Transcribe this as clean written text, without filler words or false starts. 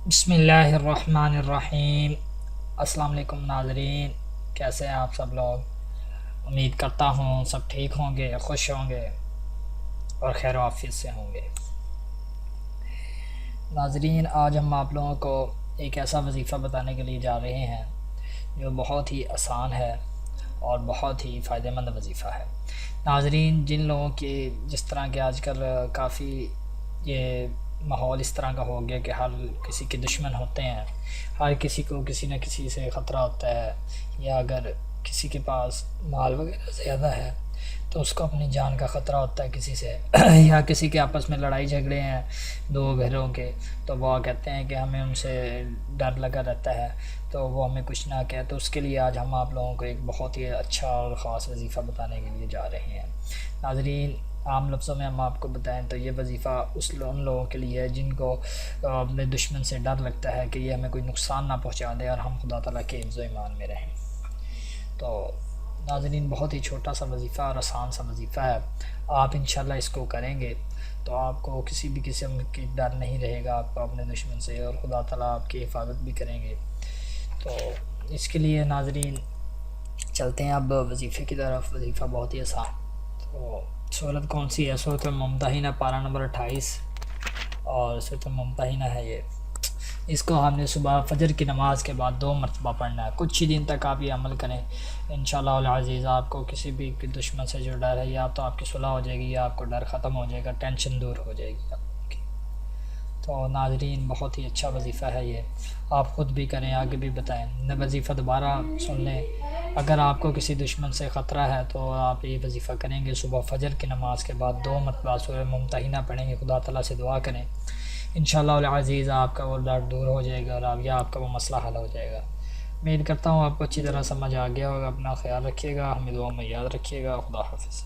بسم اللہ الرحمن الرحیم۔ السلام علیکم ناظرین، کیسے ہیں آپ سب لوگ؟ امید کرتا ہوں سب ٹھیک ہوں گے، خوش ہوں گے اور خیر و عافیت سے ہوں گے۔ ناظرین، آج ہم آپ لوگوں کو ایک ایسا وظیفہ بتانے کے لیے جا رہے ہیں جو بہت ہی آسان ہے اور بہت ہی فائدہ مند وظیفہ ہے۔ ناظرین، جن لوگوں کے جس طرح کے آج کل کافی یہ ماحول اس طرح کا ہو گیا کہ ہر کسی کے دشمن ہوتے ہیں، ہر کسی کو کسی نہ کسی سے خطرہ ہوتا ہے، یا اگر کسی کے پاس مال وغیرہ زیادہ ہے تو اس کو اپنی جان کا خطرہ ہوتا ہے کسی سے یا کسی کے آپس میں لڑائی جھگڑے ہیں دو گھروں کے، تو وہ کہتے ہیں کہ ہمیں ان سے ڈر لگا رہتا ہے تو وہ ہمیں کچھ نہ کہے۔ تو اس کے لیے آج ہم آپ لوگوں کو ایک بہت ہی اچھا اور خاص وظیفہ بتانے کے لیے جا رہے ہیں۔ ناظرین، عام لفظوں میں ہم آپ کو بتائیں تو یہ وظیفہ ان لوگوں کے لیے ہے جن کو اپنے دشمن سے ڈر لگتا ہے کہ یہ ہمیں کوئی نقصان نہ پہنچا دے اور ہم خدا تعالیٰ کے حفظ و ایمان میں رہیں۔ تو ناظرین، بہت ہی چھوٹا سا وظیفہ اور آسان سا وظیفہ ہے، آپ انشاءاللہ اس کو کریں گے تو آپ کو کسی بھی قسم کی ڈر نہیں رہے گا آپ کو اپنے دشمن سے، اور خدا تعالیٰ آپ کی حفاظت بھی کریں گے۔ تو اس کے لیے ناظرین چلتے ہیں اب وظیفے کی طرف۔ وظیفہ بہت ہی آسان۔ تو سورت کون سی ہے؟ سورت الممتحنہ، پارہ نمبر 28، اور سورت الممتحنہ ہے یہ۔ اس کو ہم نے صبح فجر کی نماز کے بعد 2 مرتبہ پڑھنا ہے۔ کچھ ہی دن تک آپ یہ عمل کریں، انشاءاللہ العزیز آپ کو کسی بھی دشمن سے جو ڈر ہے یا تو آپ کی صلح ہو جائے گی یا آپ کو ڈر ختم ہو جائے گا، ٹینشن دور ہو جائے گی آپ کی۔ تو ناظرین، بہت ہی اچھا وظیفہ ہے یہ، آپ خود بھی کریں، آگے بھی بتائیں۔ وظیفہ دوبارہ سن لیں، اگر آپ کو کسی دشمن سے خطرہ ہے تو آپ یہ وظیفہ کریں گے، صبح فجر کی نماز کے بعد 2 مرتبہ سورہ ممتحنہ پڑھیں گے، خدا تعالیٰ سے دعا کریں، انشاءاللہ العزیز آپ کا وہ ڈر دور ہو جائے گا اور آپ کا وہ مسئلہ حل ہو جائے گا۔ امید کرتا ہوں آپ کو اچھی طرح سمجھ آ گیا ہوگا۔ اپنا خیال رکھیے گا، ہمیں دعاؤں میں یاد رکھیے گا۔ خدا حافظ۔